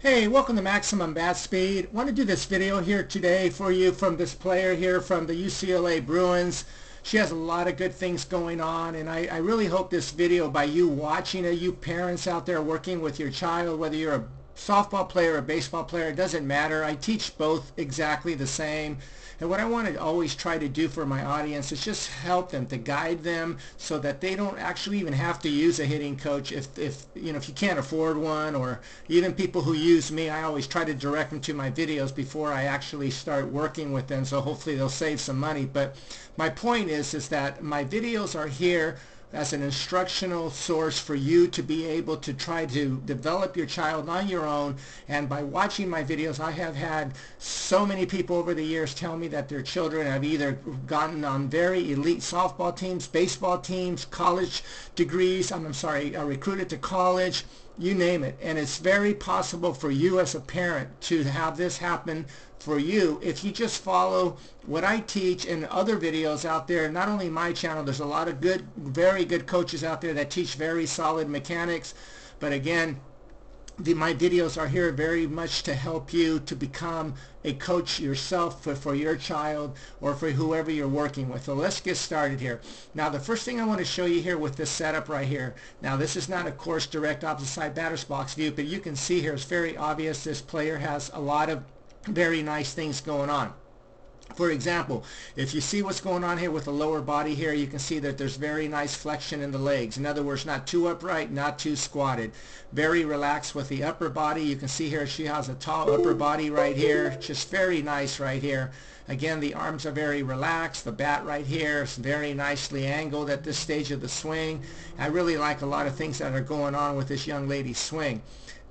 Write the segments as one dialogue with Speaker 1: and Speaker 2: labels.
Speaker 1: Hey, welcome to Maximum Bat Speed. I want to do this video here today for you from this player here from the UCLA Bruins. She has a lot of good things going on, and I really hope this video, by you watching it, you parents out there working with your child, whether you're a softball player or a baseball player, it doesn't matter. I teach both exactly the same. And what I want to always try to do for my audience is just help them, to guide them so that they don't actually even have to use a hitting coach if you can't afford one, or even people who use me, I always try to direct them to my videos before I actually start working with them, so hopefully they'll save some money. But my point is that my videos are here as an instructional source for you to be able to try to develop your child on your own. And by watching my videos, I have had so many people over the years tell me that their children have either gotten on very elite softball teams, baseball teams, college degrees, recruited to college, you name it. And it's very possible for you as a parent to have this happen for you if you just follow what I teach in other videos out there. Not only my channel, there's a lot of good, very good coaches out there that teach very solid mechanics. But again, my videos are here very much to help you to become a coach yourself for your child or for whoever you're working with. So let's get started here. Now, the first thing I want to show you here with this setup right here. Now, this is not, of course, direct opposite side batter's box view, but you can see here it's very obvious this player has a lot of very nice things going on. For example, if you see what's going on here with the lower body here, you can see that there's very nice flexion in the legs. In other words, not too upright, not too squatted. Very relaxed with the upper body. You can see here she has a tall upper body right here. Just very nice right here. Again, the arms are very relaxed. The bat right here is very nicely angled at this stage of the swing. I really like a lot of things that are going on with this young lady's swing.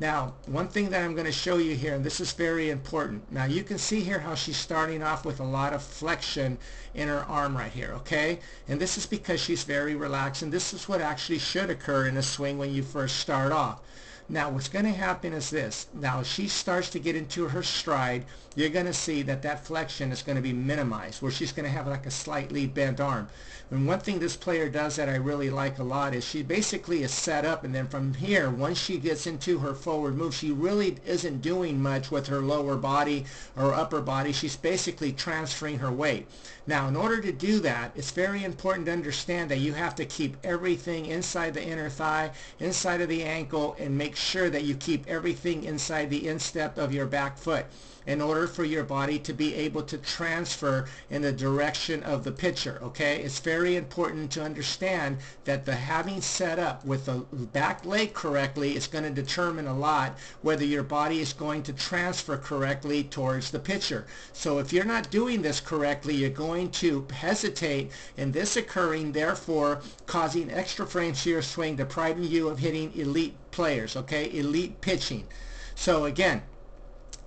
Speaker 1: Now, one thing that I'm going to show you here, and this is very important. Now, you can see here how she's starting off with a lot of flexion in her arm right here, okay? And this is because she's very relaxed, and this is what actually should occur in a swing when you first start off. Now, what's going to happen is this. Now, as she starts to get into her stride, you're going to see that that flexion is going to be minimized, where she's going to have like a slightly bent arm. And one thing this player does that I really like a lot is she basically is set up, and then from here, once she gets into her forward move, she really isn't doing much with her lower body or upper body. She's basically transferring her weight. Now, in order to do that, it's very important to understand that you have to keep everything inside the inner thigh, inside of the ankle, and make sure that you keep everything inside the instep of your back foot in order for your body to be able to transfer in the direction of the pitcher, okay? It's very important to understand that the having set up with the back leg correctly is going to determine a lot whether your body is going to transfer correctly towards the pitcher. So if you're not doing this correctly, you're going to hesitate, and this occurring, therefore, causing extra frames to your swing, depriving you of hitting elite players, okay? Elite pitching. So again,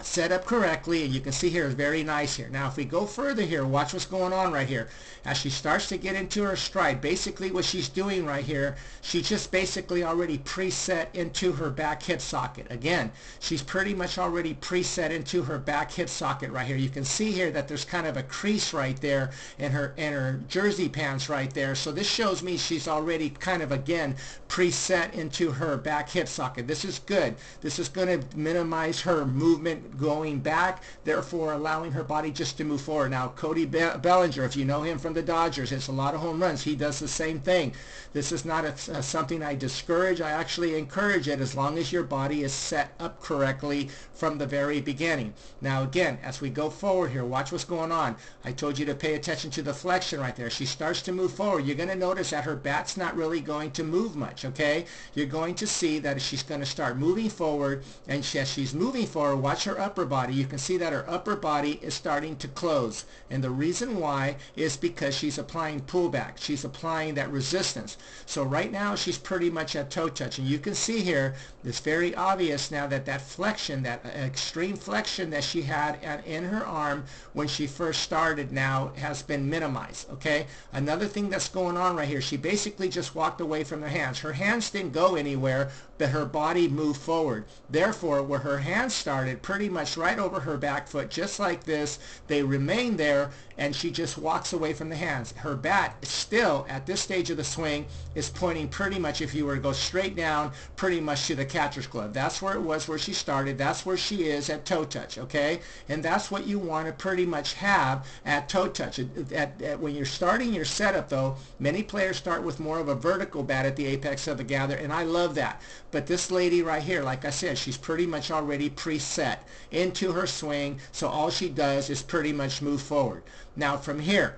Speaker 1: set up correctly, and you can see here is very nice here. Now, if we go further here, watch what's going on right here. As she starts to get into her stride, basically what she's doing right here, she just basically already preset into her back hip socket. Again, she's pretty much already preset into her back hip socket right here. You can see here that there's kind of a crease right there in her jersey pants right there. So this shows me she's already kind of, again, preset into her back hip socket. This is good. This is going to minimize her movement going back, therefore allowing her body just to move forward. Now, Cody Bellinger, if you know him from the Dodgers, hits a lot of home runs. He does the same thing. This is not something I discourage. I actually encourage it as long as your body is set up correctly from the very beginning. Now, again, as we go forward here, watch what's going on. I told you to pay attention to the flexion right there. She starts to move forward. You're going to notice that her bat's not really going to move much, okay? You're going to see that she's going to start moving forward, and as she's moving forward, watch her upper body. You can see that her upper body is starting to close, and the reason why is because she's applying pullback. She's applying that resistance. So right now she's pretty much at toe touch, and you can see here it's very obvious now that that flexion, that extreme flexion that she had in her arm when she first started, now has been minimized, okay? Another thing that's going on right here, she basically just walked away from her hands. Her hands didn't go anywhere, but her body moved forward. Therefore, where her hands started, pretty much right over her back foot, just like this, they remain there, and she just walks away from the hands. Her bat still, at this stage of the swing, is pointing pretty much, if you were to go straight down, pretty much to the catcher's glove. That's where it was, where she started. That's where she is at toe touch, okay? And that's what you want to pretty much have at toe touch. When you're starting your setup, though, many players start with more of a vertical bat at the apex of the gather, and I love that. But this lady right here, like I said, she's pretty much already preset into her swing, so all she does is pretty much move forward. Now from here,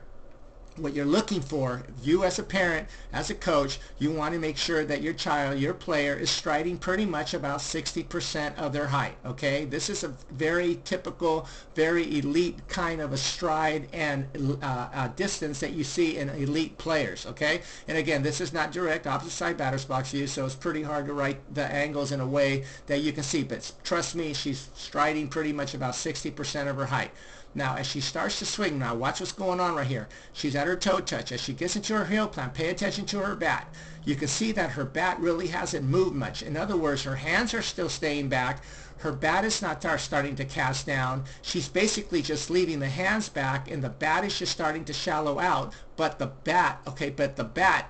Speaker 1: what you're looking for, you as a parent, as a coach, you want to make sure that your child, your player, is striding pretty much about 60% of their height, okay? This is a very typical, very elite kind of a stride and distance that you see in elite players, okay? And again, this is not direct opposite side batter's box use, so it's pretty hard to write the angles in a way that you can see, but trust me, she's striding pretty much about 60% of her height. Now, as she starts to swing, now watch what's going on right here. She's at her toe touch. As she gets into her heel plant, pay attention to her bat. You can see that her bat really hasn't moved much. In other words, her hands are still staying back. Her bat is not starting to cast down. She's basically just leaving the hands back, and the bat is just starting to shallow out. But the bat,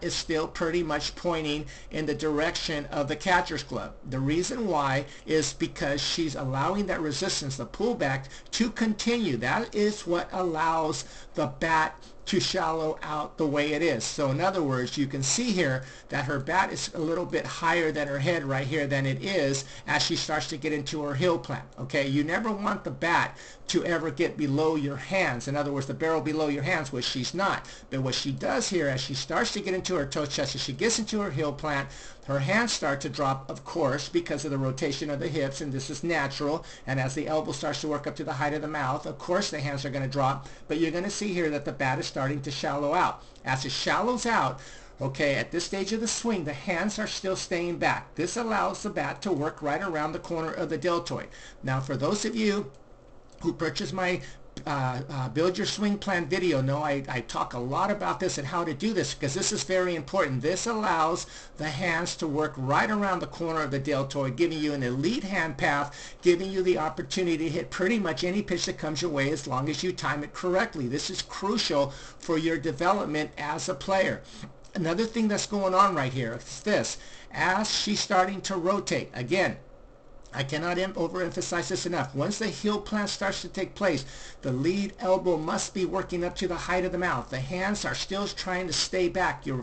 Speaker 1: is still pretty much pointing in the direction of the catcher's glove. The reason why is because she's allowing that resistance, the pullback, to continue. That is what allows the bat to shallow out the way it is. So in other words, you can see here that her bat is a little bit higher than her head right here than it is as she starts to get into her heel plant. Okay, you never want the bat to ever get below your hands. In other words, the barrel below your hands, which she's not. But what she does here, as she starts to get into her toe touch, as she gets into her heel plant, her hands start to drop, of course, because of the rotation of the hips, and this is natural. And as the elbow starts to work up to the height of the mouth, of course the hands are going to drop. But you're going to see here that the bat is starting to shallow out. As it shallows out, okay, at this stage of the swing, the hands are still staying back. This allows the bat to work right around the corner of the deltoid. Now, for those of you who purchase my Build Your Swing Plan video know I talk a lot about this and how to do this, because this is very important. This allows the hands to work right around the corner of the deltoid, giving you an elite hand path, giving you the opportunity to hit pretty much any pitch that comes your way as long as you time it correctly. This is crucial for your development as a player. Another thing that's going on right here is this. As she's starting to rotate, again, I cannot overemphasize this enough. Once the heel plant starts to take place, the lead elbow must be working up to the height of the mouth. The hands are still trying to stay back. You're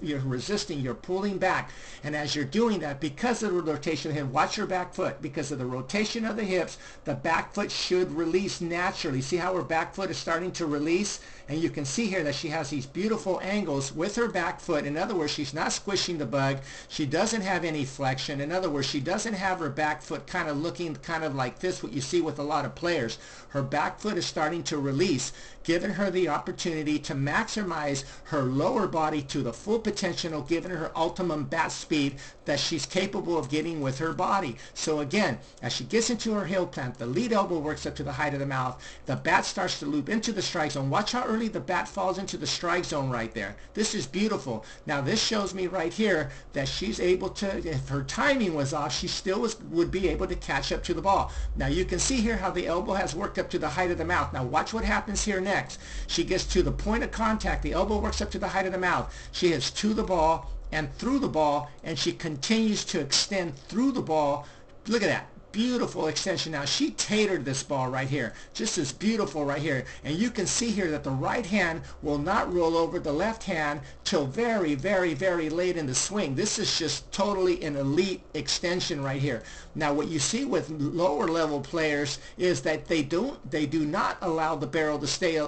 Speaker 1: resisting, you're pulling back. And as you're doing that, because of the rotation of the hip, watch your back foot. Because of the rotation of the hips, the back foot should release naturally. See how her back foot is starting to release? And you can see here that she has these beautiful angles with her back foot. In other words, she's not squishing the bug. She doesn't have any flexion. In other words, she doesn't have her back foot kind of looking kind of like this, what you see with a lot of players. Her back foot is starting to release, giving her the opportunity to maximize her lower body to the full potential, giving her ultimum bat speed that she's capable of getting with her body. So again, as she gets into her heel plant, the lead elbow works up to the height of the mouth. The bat starts to loop into the strike zone. Watch how early the bat falls into the strike zone right there. This is beautiful. Now this shows me right here that she's able to, if her timing was off, she still would be able to catch up to the ball. Now you can see here how the elbow has worked up to the height of the mouth. Now watch what happens here next. She gets to the point of contact. The elbow works up to the height of the mouth. She hits to the ball and through the ball, and she continues to extend through the ball. Look at that. Beautiful extension. Now she tatered this ball right here, just as beautiful right here, and you can see here that the right hand will not roll over the left hand till very, very, very late in the swing. This is just totally an elite extension right here. Now what you see with lower level players is that they do not allow the barrel to stay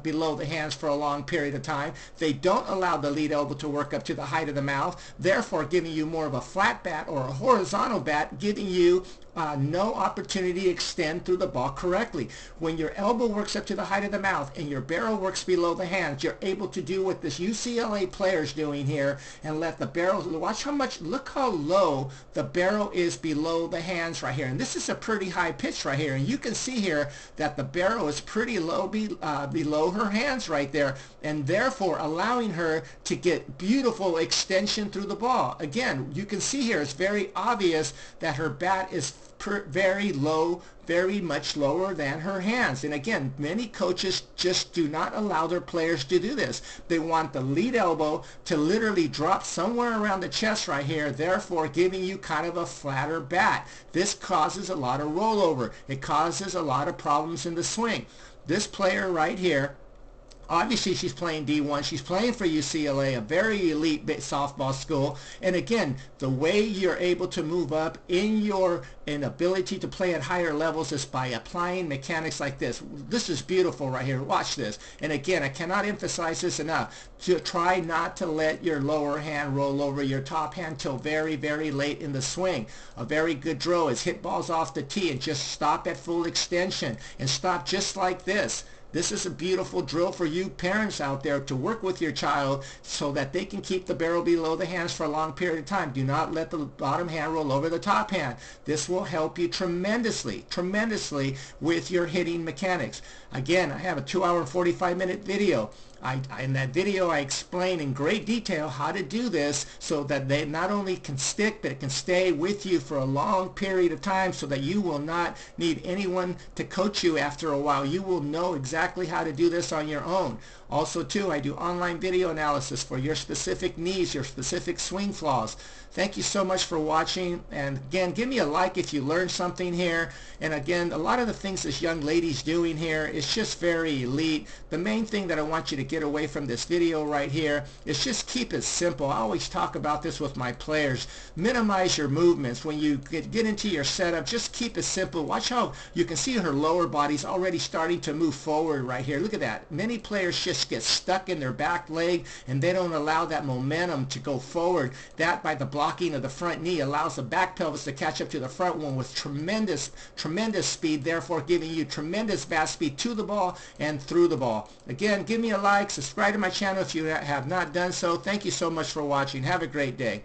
Speaker 1: below the hands for a long period of time. They don't allow the lead elbow to work up to the height of the mouth, therefore giving you more of a flat bat or a horizontal bat, giving you no opportunity to extend through the ball correctly. When your elbow works up to the height of the mouth and your barrel works below the hands, you're able to do what this UCLA player is doing here and let the barrel, watch how much, look how low the barrel is below the hands right here. And this is a pretty high pitch right here. And you can see here that the barrel is pretty low below her hands right there, and therefore allowing her to get beautiful extension through the ball. Again, you can see here it's very obvious that her bat is very low, very much lower than her hands. And again, many coaches just do not allow their players to do this. They want the lead elbow to literally drop somewhere around the chest right here, therefore giving you kind of a flatter bat. This causes a lot of rollover. It causes a lot of problems in the swing. This player right here, obviously she's playing D1. She's playing for UCLA, a very elite softball school. And again, the way you're able to move up in your ability to play at higher levels is by applying mechanics like this. This is beautiful right here. Watch this. And again, I cannot emphasize this enough. To try not to let your lower hand roll over your top hand till very, very late in the swing. A very good drill is hit balls off the tee and just stop at full extension and stop just like this. This is a beautiful drill for you parents out there to work with your child so that they can keep the barrel below the hands for a long period of time. Do not let the bottom hand roll over the top hand. This will help you tremendously, tremendously with your hitting mechanics. Again, I have a 2-hour and 45-minute video. In that video, I explain in great detail how to do this so that they not only can stick, but it can stay with you for a long period of time so that you will not need anyone to coach you after a while. You will know exactly how to do this on your own. Also, too, I do online video analysis for your specific needs, your specific swing flaws. Thank you so much for watching. And again, give me a like if you learned something here. And again, a lot of the things this young lady's doing here is just very elite. The main thing that I want you to get away from this video right here is just keep it simple. I always talk about this with my players. Minimize your movements. When you get into your setup, just keep it simple. Watch how you can see her lower body's already starting to move forward right here. Look at that. Many players just get stuck in their back leg and they don't allow that momentum to go forward. That, by the blocking of the front knee, allows the back pelvis to catch up to the front one with tremendous speed, therefore giving you tremendous bat speed to the ball and through the ball. Again, give me a like, subscribe to my channel if you have not done so. Thank you so much for watching. Have a great day.